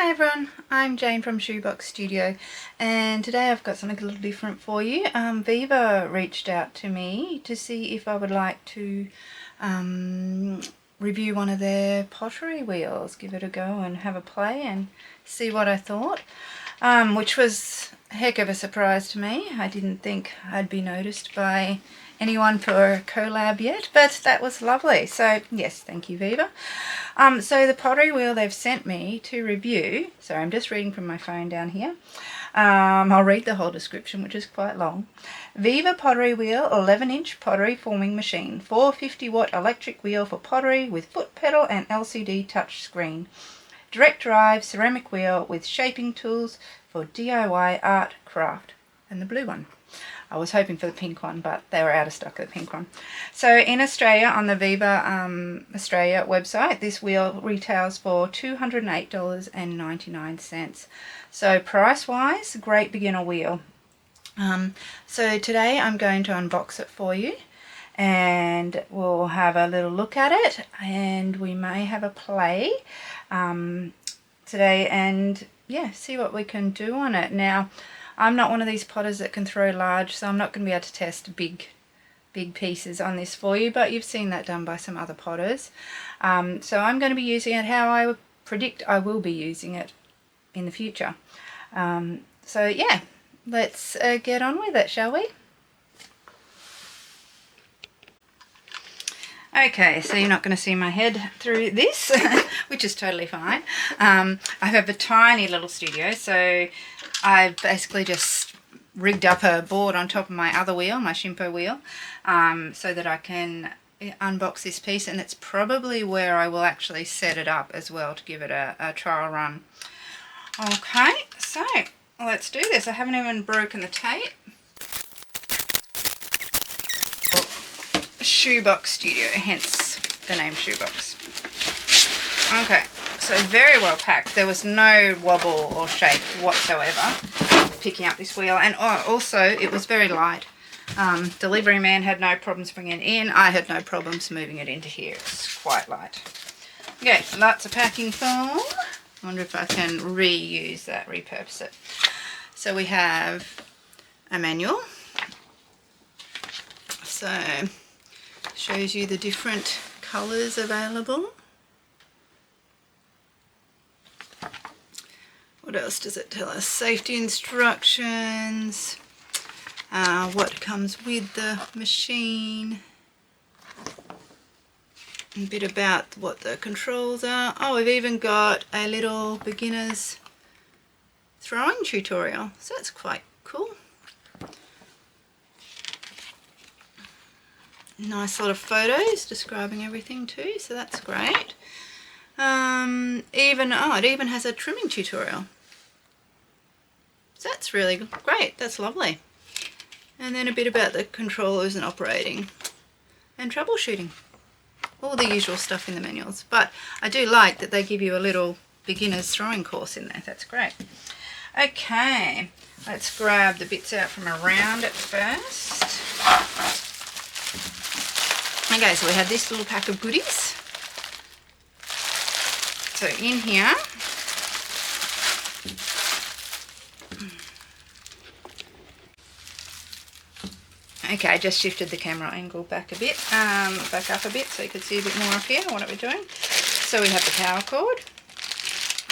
Hi everyone, I'm Jane from Shoebox Studio, and today I've got something a little different for you. Vevor reached out to me to see if I would like to review one of their pottery wheels, give it a go and have a play and see what I thought, which was a heck of a surprise to me. I didn't think I'd be noticed by anyone for a collab yet, but that was lovely. So yes, thank you Vevor. So the pottery wheel they've sent me to review, so I'm just reading from my phone down here. I'll read the whole description, which is quite long. Vevor pottery wheel, 11-inch pottery forming machine, 450-watt electric wheel for pottery with foot pedal and LCD touch screen. Direct drive ceramic wheel with shaping tools for DIY art craft. And the blue one. I was hoping for the pink one, but they were out of stock of the pink one. So in Australia, on the Vevor Australia website, this wheel retails for $208.99. So price-wise, great beginner wheel. So today I'm going to unbox it for you, and we'll have a little look at it, and we may have a play today, and yeah, see what we can do on it. Now, I'm not one of these potters that can throw large, so I'm not going to be able to test big pieces on this for you, but you've seen that done by some other potters. So I'm going to be using it how I would predict I will be using it in the future. So yeah, let's get on with it, shall we? Okay, so you're not going to see my head through this, which is totally fine. I have a tiny little studio, so I've basically just rigged up a board on top of my other wheel, my Shimpo wheel, so that I can unbox this piece, and it's probably where I will actually set it up as well to give it a trial run. Okay, so let's do this. I haven't even broken the tape. Shoebox Studio, hence the name Shoebox. Okay, so very well packed. There was no wobble or shake whatsoever picking up this wheel, and also it was very light. Delivery man had no problems bringing it in. I had no problems moving it into here. It's quite light. Okay, lots of packing foam. I wonder if I can reuse that, repurpose it. So we have a manual. So shows you the different colours available. What else does it tell us? Safety instructions, what comes with the machine, a bit about what the controls are. Oh, we've even got a little beginner's throwing tutorial, so that's quite cool. Nice lot of photos describing everything too, so that's great. It even has a trimming tutorial. So that's really great, that's lovely. And then a bit about the controllers and operating and troubleshooting. All the usual stuff in the manuals. But I do like that they give you a little beginner's throwing course in there, that's great. Okay, let's grab the bits out from around it first. Okay, so we have this little pack of goodies. So in here, okay, I just shifted the camera angle back a bit, back up a bit so you could see a bit more up here what we're doing. So we have the power cord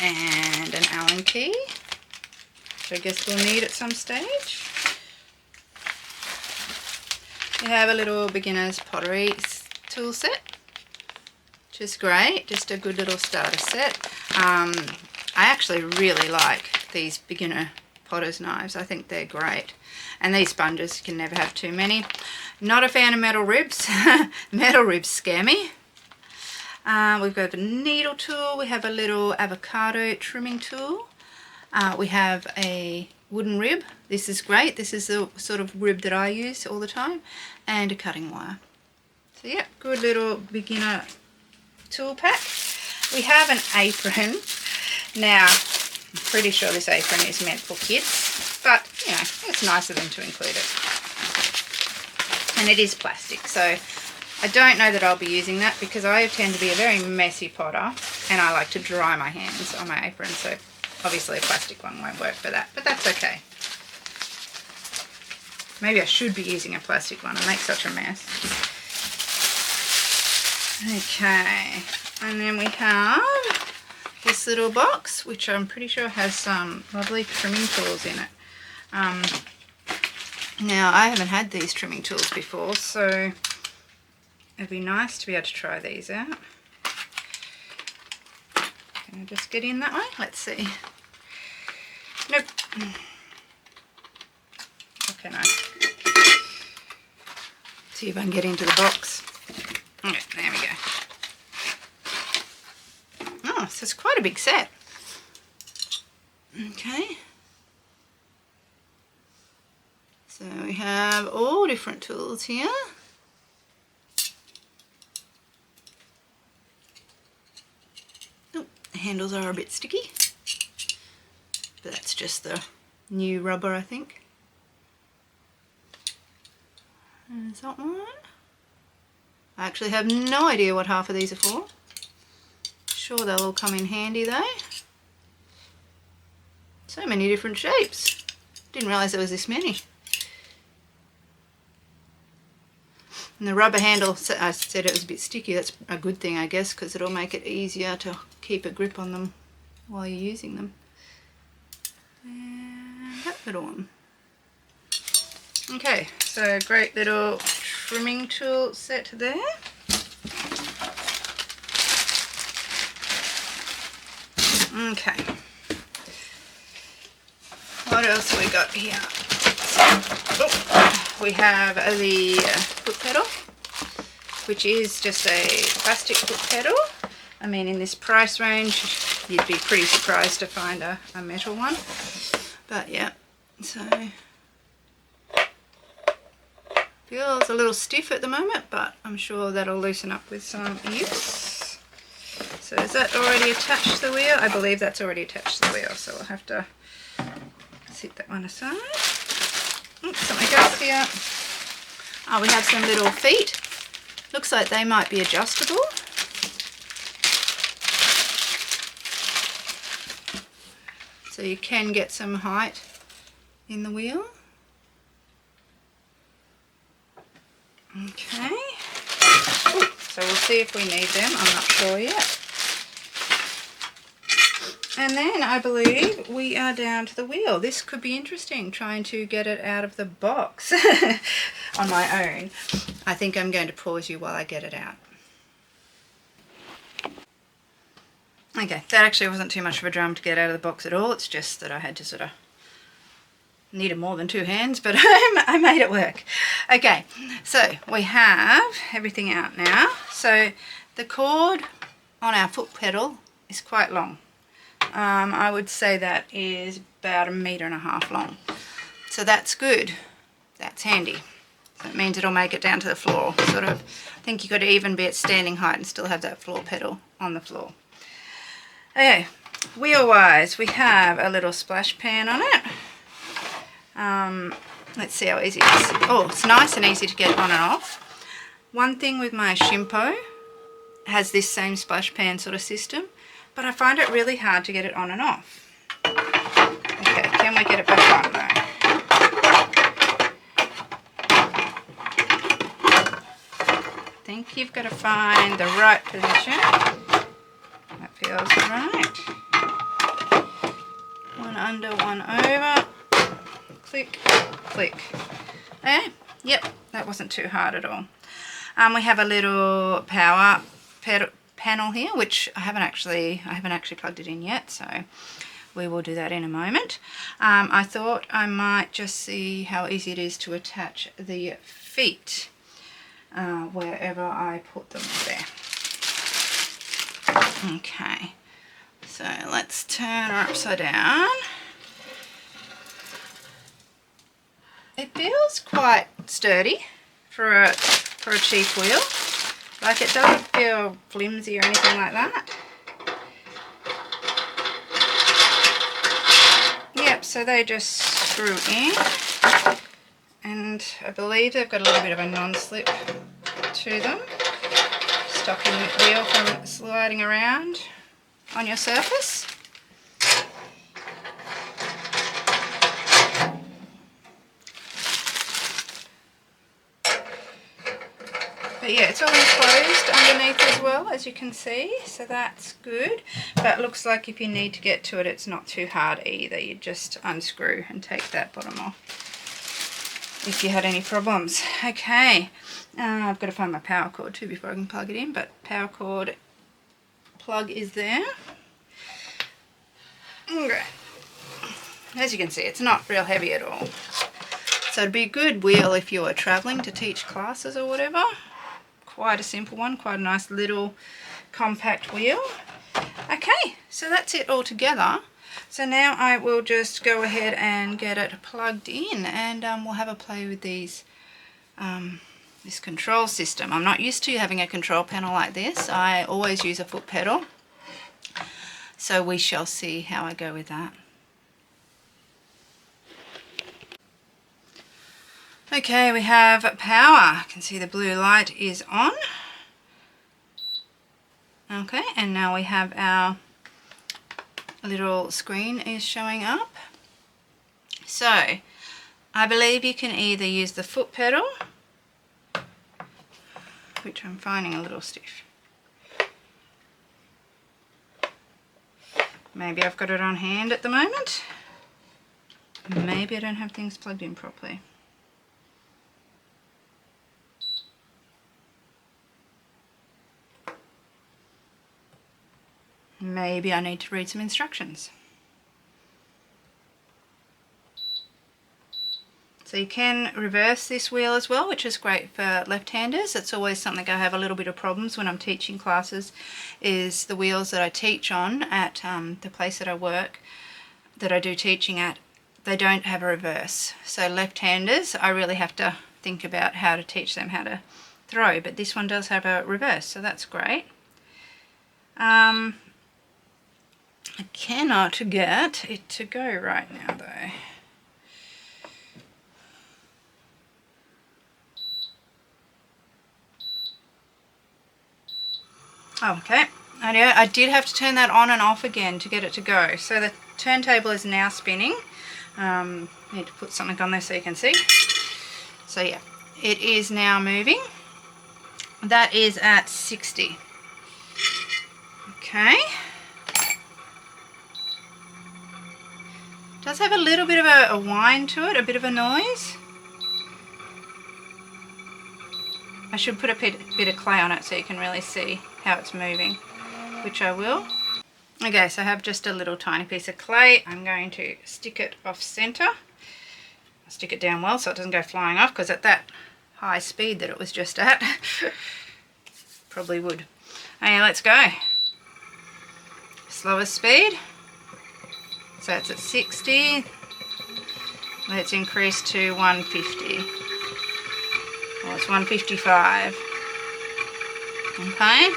and an Allen key, which I guess we'll need at some stage. We have a little beginner's pottery tool set, which is great, just a good little starter set. I actually really like these beginner potter's knives. I think they're great. And these sponges, you can never have too many. Not a fan of metal ribs. Metal ribs scare me. We've got a needle tool. We have a little avocado trimming tool. We have a wooden rib. This is great. This is the sort of rib that I use all the time. And a cutting wire. So yeah, good little beginner tool pack. We have an apron. Now, I'm pretty sure this apron is meant for kids, but you know, it's nice of them to include it. And it is plastic, so I don't know that I'll be using that because I tend to be a very messy potter and I like to dry my hands on my apron, so Obviously a plastic one won't work for that, but that's okay. Maybe I should be using a plastic one. I make such a mess. Okay, and then we have this little box, which I'm pretty sure has some lovely trimming tools in it. Now, I haven't had these trimming tools before, so it'd be nice to be able to try these out. Can I just get in that way? Let's see. Nope. Okay, no. See if I can get into the box. Okay, there we go. Oh, so it's quite a big set. Okay. So we have all different tools here. Oh, the handles are a bit sticky. But that's just the new rubber, I think. There's that one. I actually have no idea what half of these are for. Sure they'll all come in handy though. So many different shapes. Didn't realise there was this many. And the rubber handle, I said it was a bit sticky. That's a good thing, I guess, because it'll make it easier to keep a grip on them while you're using them. And that little one. Okay, so great little trimming tool set there. Okay. What else have we got here? Oh, we have the foot pedal, which is just a plastic foot pedal. I mean, in this price range, you'd be pretty surprised to find a metal one. But yeah, so feels a little stiff at the moment, but I'm sure that'll loosen up with some use. So is that already attached to the wheel? I believe that's already attached to the wheel, so I'll have to sit that one aside. Oops, something else here. Oh, we have some little feet. Looks like they might be adjustable. So you can get some height in the wheel. Okay. Ooh, so we'll see if we need them. I'm not sure yet. And then I believe we are down to the wheel. This could be interesting, trying to get it out of the box on my own. I think I'm going to pause you while I get it out. Okay, that actually wasn't too much of a drum to get out of the box at all. It's just that I had to sort of needed more than two hands, but I made it work. Okay, so we have everything out now. So the cord on our foot pedal is quite long. I would say that is about 1.5 meters long. So that's good. That's handy. So it means it'll make it down to the floor. Sort of, I think you could even be at standing height and still have that floor pedal on the floor. Okay, wheel-wise, we have a little splash pan on it. Let's see how easy it is. Oh, it's nice and easy to get on and off. One thing with my Shimpo, has this same splash pan sort of system, but I find it really hard to get it on and off. Okay, can we get it back on though? I think you've got to find the right position. That feels right. One under, one over. Click, click. Okay, yep, that wasn't too hard at all. We have a little power panel here, which I haven't actually plugged it in yet, so we will do that in a moment. I thought I might just see how easy it is to attach the feet wherever I put them there. Okay, so let's turn her upside down. It feels quite sturdy for a cheap wheel. Like, it doesn't feel flimsy or anything like that. Yep, so they just screw in, and I believe they've got a little bit of a non-slip to them, stopping the wheel from sliding around on your surface. But yeah, it's all enclosed underneath as well, as you can see, so that's good. But it looks like if you need to get to it, it's not too hard either. You just unscrew and take that bottom off if you had any problems. Okay, I've got to find my power cord too before I can plug it in, but power cord plug is there. Okay. As you can see, it's not real heavy at all. So it'd be a good wheel if you were travelling to teach classes or whatever. Quite a simple one, quite a nice little compact wheel. Okay, so that's it all together. So now I will just go ahead and get it plugged in, and we'll have a play with these this control system. I'm not used to having a control panel like this. I always use a foot pedal. So we shall see how I go with that. Okay, we have power. You can see the blue light is on. Okay, and now we have our little screen is showing up. So, I believe you can either use the foot pedal, which I'm finding a little stiff. Maybe I've got it on hand at the moment. Maybe I don't have things plugged in properly. Maybe I need to read some instructions. So you can reverse this wheel as well, which is great for left-handers. It's always something I have a little bit of problems when I'm teaching classes, is the wheels that I teach on at the place that I work, that I do teaching at, they don't have a reverse. So left-handers, I really have to think about how to teach them how to throw, but this one does have a reverse, so that's great. I cannot get it to go right now though. Oh, okay. I did have to turn that on and off again to get it to go. So the turntable is now spinning. Need to put something on there so you can see. So yeah, it is now moving. That is at 60. Okay. Does have a little bit of a whine to it, a bit of a noise. I should put a bit of clay on it so you can really see how it's moving, which I will. Okay, so I have just a little tiny piece of clay. I'm going to stick it off center. Stick it down well so it doesn't go flying off, because at that high speed that it was just at, probably would. Okay, let's go. Slower speed. So it's at 60. Let's increase to 150. Well, it's 155. Okay.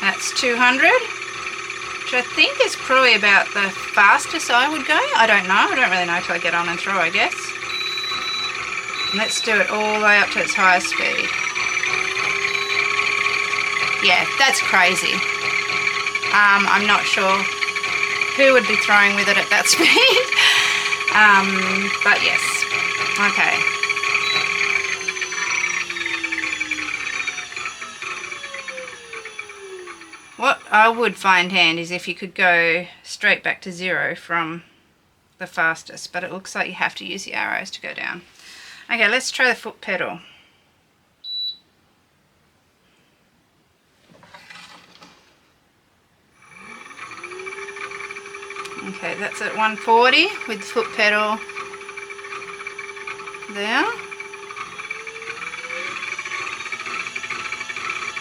That's 200, which I think is probably about the fastest I would go. I don't know. I don't really know till I get on and throw, I guess. And let's do it all the way up to its highest speed. Yeah, that's crazy. I'm not sure who would be throwing with it at that speed. But yes. Okay. What I would find handy is if you could go straight back to 0 from the fastest, but it looks like you have to use the arrows to go down. Okay, let's try the foot pedal. Okay, that's at 140 with the foot pedal there.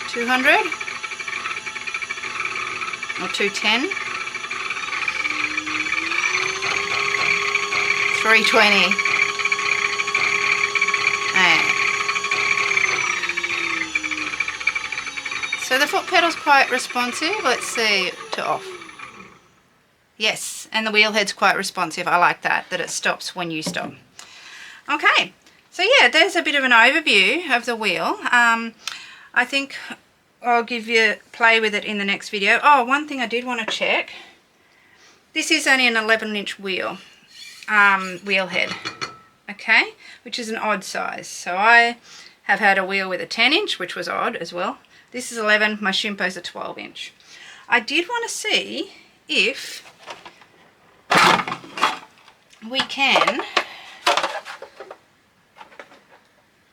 200 or 210. 320. So the foot pedal's quite responsive. Let's see, to off. Yes, and the wheel head's quite responsive. I like that it stops when you stop. Okay, so yeah, there's a bit of an overview of the wheel. I think I'll play with it in the next video. Oh, one thing I did want to check. This is only an 11-inch wheel head. okay, which is an odd size. So I have had a wheel with a 10-inch, which was odd as well. This is 11, my Shimpo's a 12-inch. I did want to see if we can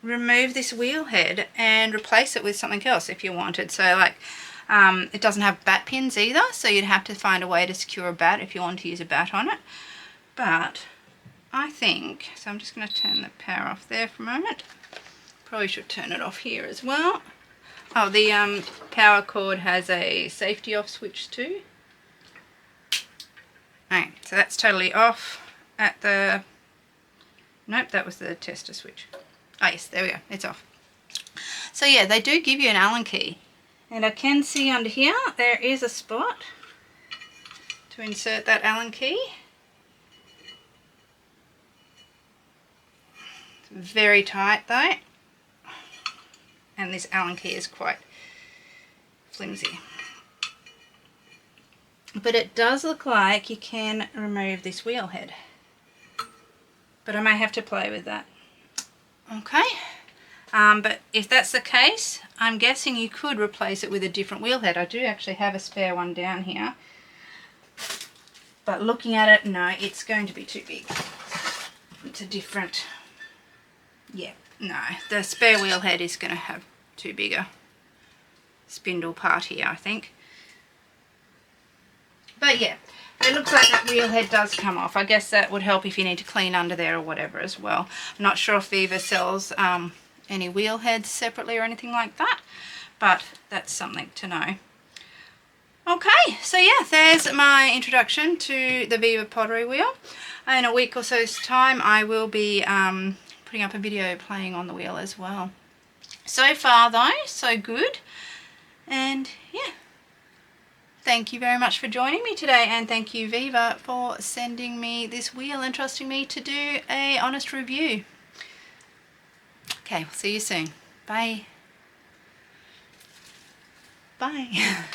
remove this wheel head and replace it with something else if you wanted. So like it doesn't have bat pins either, so you'd have to find a way to secure a bat if you want to use a bat on it. But I think, so I'm just going to turn the power off there for a moment. Probably should turn it off here as well. Oh, the power cord has a safety off switch too. Right, so that's totally off at the, nope, that was the tester switch. Oh yes, there we go, it's off. So yeah, they do give you an Allen key. And I can see under here, there is a spot to insert that Allen key. It's very tight though. And this Allen key is quite flimsy. But it does look like you can remove this wheel head. But I may have to play with that. Okay. But if that's the case, I'm guessing you could replace it with a different wheel head. I do actually have a spare one down here. But looking at it, no, it's going to be too big. It's a different, yeah, no. The spare wheel head is going to have too big a spindle part here, I think. But yeah, it looks like that wheel head does come off. I guess that would help if you need to clean under there or whatever as well. I'm not sure if Vevor sells any wheel heads separately or anything like that, but that's something to know. Okay, so yeah, there's my introduction to the Vevor pottery wheel. In a week or so's time I will be putting up a video playing on the wheel as well. So far though, so good. And yeah, thank you very much for joining me today, and thank you Vevor for sending me this wheel and trusting me to do a honest review. Okay, we'll see you soon. Bye. Bye.